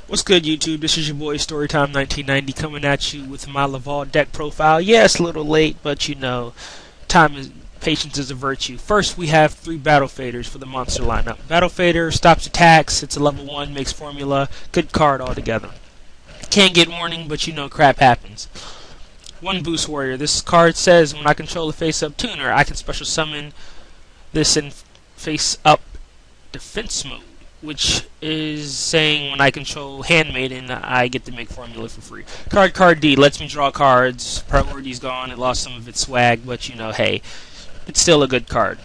What's good, YouTube? This is your boy Storytime 1990 coming at you with my Laval deck profile. Yeah, it's a little late, but patience is a virtue. First, we have 3 Battle Faders for the monster lineup. Battle Fader stops attacks, it's a level 1, makes formula, good card altogether. Can't get warning, but crap happens. 1 Boost Warrior. This card says when I control a face-up tuner, I can special summon this in face-up defense mode, which is saying when I control Handmaiden, I get to make formula for free. Card D lets me draw cards. Priority's gone. It lost some of its swag, but hey, it's still a good card.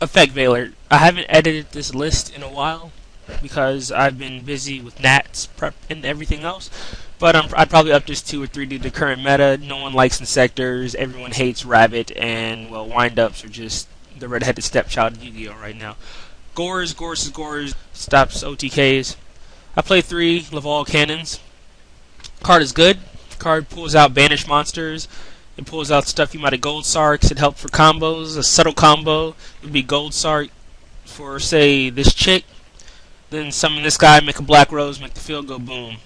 Effect Veiler. I haven't edited this list in a while because I've been busy with Nats prep and everything else. But I'd probably up this 2 or 3 due to the current meta. No one likes Insectors. Everyone hates Rabbit, and well, wind-ups are just the redheaded stepchild of Yu-Gi-Oh right now. Gores stops OTKs. I play 3 Laval cannons. Card is good. Card pulls out banished monsters. It pulls out stuff you might have Gold Sarks. It helps for combos. A subtle combo would be Gold Sark for, say, this chick. Then summon this guy, make a Black Rose, make the field go boom.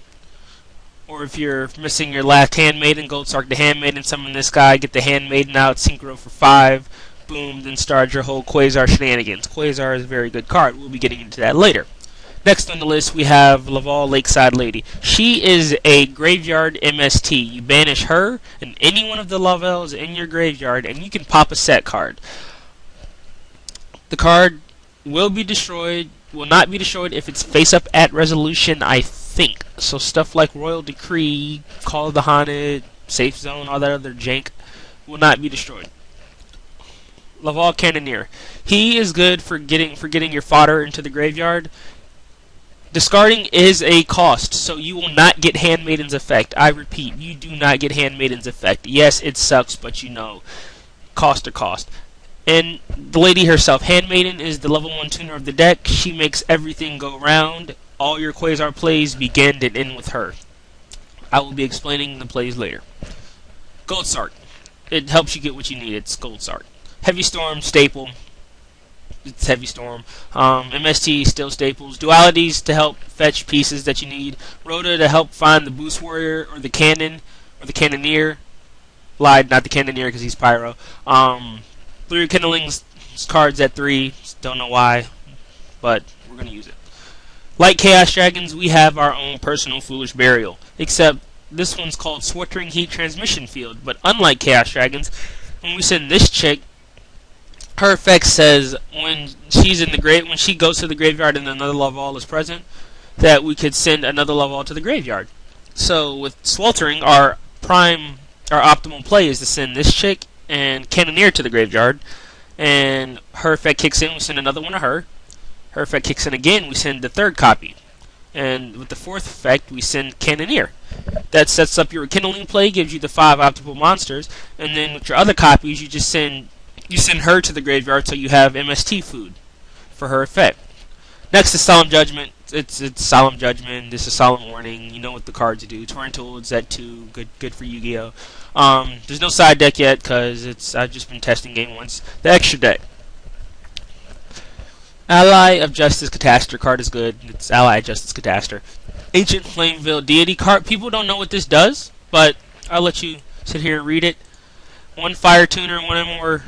Or if you're missing your last Handmaiden, Gold Sark the Handmaiden, summon this guy, get the Handmaiden out, synchro for 5. Boom, then start your whole Quasar shenanigans. Quasar is a very good card. We'll be getting into that later. Next on the list, we have Laval Lakeside Lady. She is a graveyard MST. You banish her and any one of the Lavals in your graveyard, and you can pop a set card. The card will be destroyed, will not be destroyed if it's face up at resolution, I think. So stuff like Royal Decree, Call of the Haunted, Safe Zone, all that other jank will not be destroyed. Laval Cannoneer. He is good for getting your fodder into the graveyard. Discarding is a cost, so you will not get Handmaiden's effect. I repeat, you do not get Handmaiden's effect. Yes, it sucks, but cost to cost. And the lady herself, Handmaiden, is the level 1 tuner of the deck. She makes everything go round. All your Quasar plays begin and end with her. I will be explaining the plays later. Gold Sark. It helps you get what you need. It's Gold Sark. Heavy Storm, staple. It's Heavy Storm. MST, still staples. Dualities to help fetch pieces that you need. Rhoda to help find the Boost Warrior or the Cannon or the Cannoneer. Lied, not the Cannoneer because he's Pyro. 3 Kindlings cards at 3. Don't know why, but we're going to use it. Like Chaos Dragons, we have our own personal Foolish Burial. Except this one's called Sweltering Heat Transmission Field. But unlike Chaos Dragons, when we send this chick, her effect says when she goes to the graveyard and another Laval is present, that we could send another Laval to the graveyard. So with Sweltering, our optimal play is to send this chick and Cannoneer to the graveyard, and her effect kicks in, we send another one to her. Her effect kicks in again, we send the 3rd copy. And with the 4th effect, we send Cannoneer. That sets up your Kindling play, gives you the 5 optimal monsters, and then with your other copies, you send her to the graveyard so you have MST food for her effect. Next is Solemn Judgment. It's Solemn Judgment. This is Solemn Warning. You know what the cards do. Torrential is at 2. Good for Yu-Gi-Oh. There's no side deck yet because I've just been testing game once. The extra deck. Ally of Justice Catastor card is good. It's Ally of Justice Catastor. Ancient Flameville Deity card. People don't know what this does, but I'll let you sit here and read it. 1 Fire Tuner, 1 or more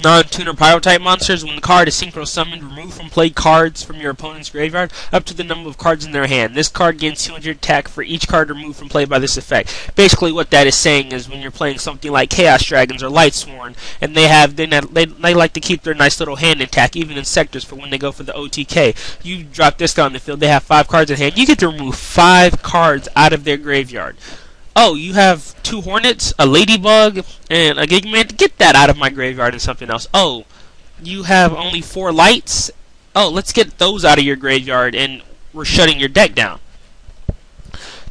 non-tuner Pyro type monsters. When the card is synchro summoned, remove from play cards from your opponent's graveyard up to the number of cards in their hand. This card gains 200 attack for each card removed from play by this effect. Basically, what that is saying is when you're playing something like Chaos Dragons or Lightsworn, and they like to keep their nice little hand intact, even in sectors for when they go for the OTK. You drop this guy on the field, they have 5 cards in hand. You get to remove 5 cards out of their graveyard. Oh, you have 2 Hornets, a Ladybug, and a Gigman. Get that out of my graveyard and something else. Oh, you have only 4 Lights. Oh, let's get those out of your graveyard, and we're shutting your deck down.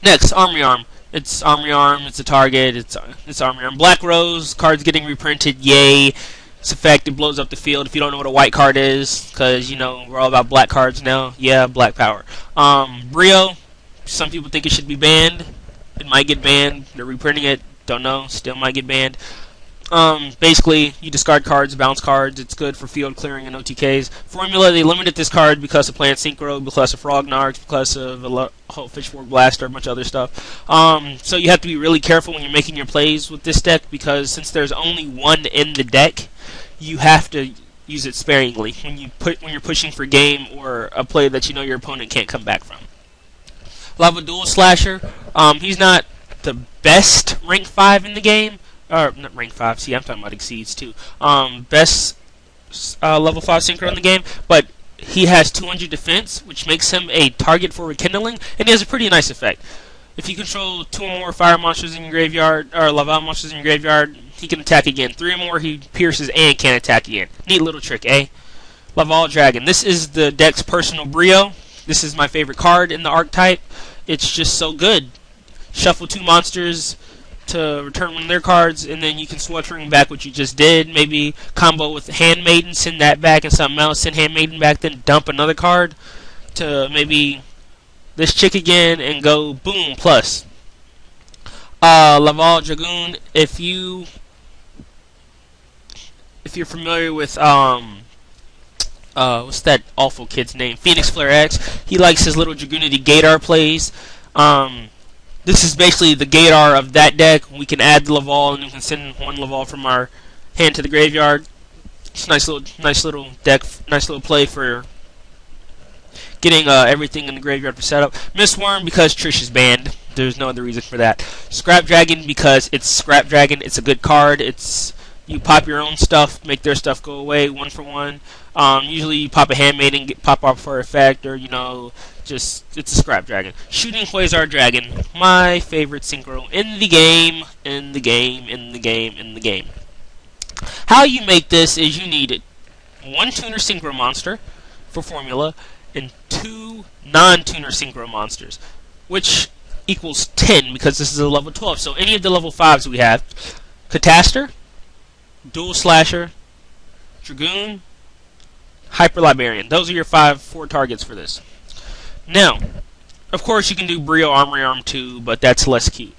Next, Armory Arm. It's Armory Arm. It's a target. It's Armory Arm. Black Rose. Cards getting reprinted. Yay. It's effect. It blows up the field. If you don't know what a white card is, because we're all about black cards now. Yeah, black power. Brio. Some people think it should be banned. It might get banned. They're reprinting it. Don't know. Still might get banned. Basically, you discard cards, bounce cards. It's good for field clearing and OTKs. Formula, they limited this card because of Plant Synchro, because of Frognarks, because of a whole Fishfork Blaster, a bunch of other stuff. So you have to be really careful when you're making your plays with this deck, because since there's only one in the deck, you have to use it sparingly when you're pushing for game or a play that you know your opponent can't come back from. Lava Dual Slasher, he's not the best rank 5 in the game. Or, not rank 5, see, I'm talking about Exceeds too. Best level 5 Synchro in the game, but he has 200 defense, which makes him a target for Rekindling, and he has a pretty nice effect. If you control 2 or more fire monsters in your graveyard, or Laval monsters in your graveyard, he can attack again. 3 or more, he pierces and can attack again. Neat little trick, eh? Laval Dragon. This is the deck's personal Brio. This is my favorite card in the archetype. It's just so good. Shuffle 2 monsters to return one of their cards, and then you can switch back what you just did. Maybe combo with Handmaiden, send that back and something else, send Handmaiden back, then dump another card to maybe this chick again and go boom plus. Laval Dragoon, if you're familiar with what's that awful kid's name? Phoenix Flare X. He likes his little Dragoonity Gator plays. This is basically the Gator of that deck. We can add the Laval, and we can send one Laval from our hand to the graveyard. It's a nice little deck, nice little play for getting everything in the graveyard for setup. Mistworm because Trish is banned. There's no other reason for that. Scrap Dragon because it's Scrap Dragon. It's a good card. You pop your own stuff, make their stuff go away 1 for 1. Usually you pop a Handmaiden, pop off for effect, or it's a Scrap Dragon. Shooting Quasar Dragon, my favorite Synchro in the game, How you make this is you need 1 Tuner Synchro monster for formula, and 2 non-Tuner Synchro monsters, which equals 10 because this is a level 12. So any of the level 5s we have, Cataster, Dual Slasher, Dragoon, Hyper Librarian. Those are your 4 targets for this. Now, of course, you can do Brio Armory Arm too, but that's less cute.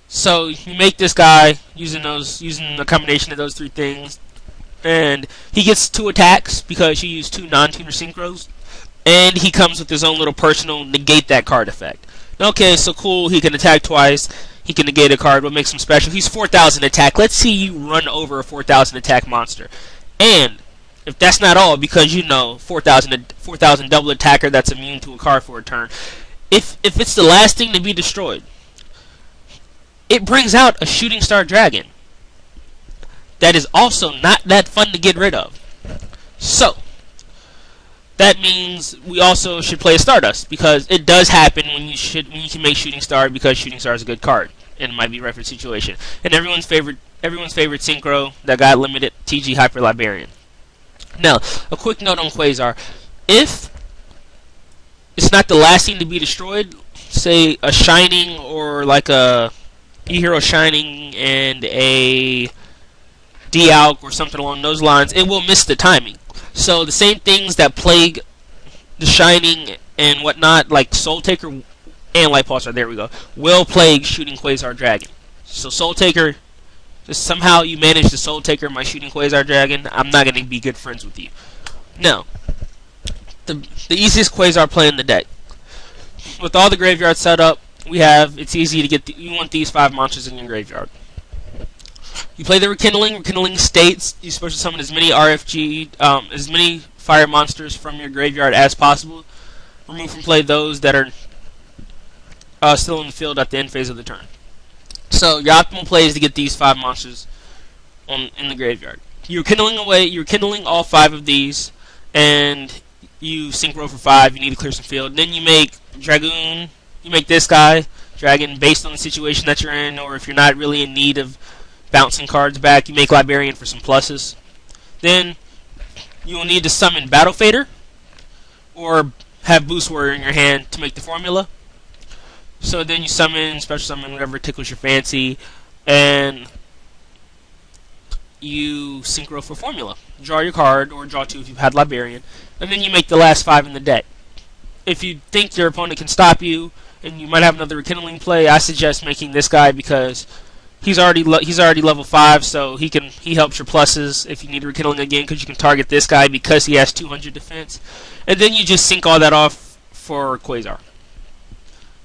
So you make this guy using a combination of those 3 things, and he gets 2 attacks because you use 2 non-tuner synchros, and he comes with his own little personal negate that card effect. Okay, so cool. He can attack twice. He can negate a card. What makes him special? He's 4,000 attack. Let's see you run over a 4,000 attack monster. And if that's not all, because 4,000 double attacker that's immune to a card for a turn. If it's the last thing to be destroyed, it brings out a Shooting Star Dragon that is also not that fun to get rid of. So that means we also should play a Stardust, because it does happen when you can make Shooting Star, because Shooting Star is a good card and it might be right for the situation. And everyone's favorite Synchro that got limited, TG Hyper Librarian. Now, a quick note on Quasar. If it's not the last thing to be destroyed, say a Shining or like a E-Hero Shining and a Dialk or something along those lines, it will miss the timing. So the same things that plague the Shining and whatnot, like Soul Taker and Light Pulsar, there we go, will plague Shooting Quasar Dragon. So Soul Taker, just somehow you manage to Soul Taker my Shooting Quasar Dragon, I'm not going to be good friends with you. Now, the easiest Quasar play in the deck. With all the graveyard set up, it's easy to get, you want these 5 monsters in your graveyard. You play the Rekindling. Rekindling states you special summon as many as many fire monsters from your graveyard as possible. Remove from play those that are still in the field at the end phase of the turn. So your optimal play is to get these 5 monsters in the graveyard. You're kindling all 5 of these, and you synchro for 5. You need to clear some field. Then you make Dragoon. You make this guy Dragon based on the situation that you're in, or if you're not really in need of bouncing cards back, you make Librarian for some pluses. Then you will need to summon Battle Fader or have Boost Warrior in your hand to make the formula. So then you special summon whatever tickles your fancy, and you synchro for formula. Draw your card, or draw 2 if you've had Librarian, and then you make the last 5 in the deck. If you think your opponent can stop you, and you might have another Rekindling play, I suggest making this guy because He's already level 5, so he helps your pluses if you need rekindling again, because you can target this guy because he has 200 defense, and then you just sync all that off for Quasar.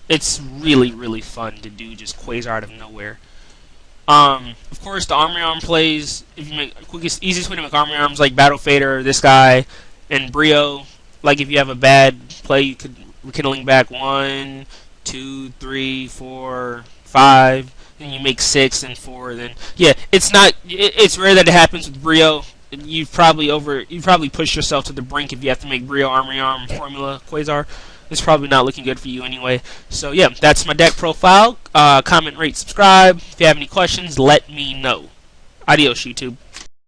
It's really fun to do just Quasar out of nowhere. Of course, the army arm plays. If you make easiest way to make army arms like Battle Fader, this guy, and Brio. Like if you have a bad play, you could rekindling back 1, 2, 3, 4, 5. Then you make 6 and 4. Then yeah, it's not. It's rare that it happens with Brio. You've probably pushed yourself to the brink if you have to make Brio army arm formula Quasar. It's probably not looking good for you anyway. So yeah, that's my deck profile. Comment, rate, subscribe. If you have any questions, let me know. Adios, YouTube.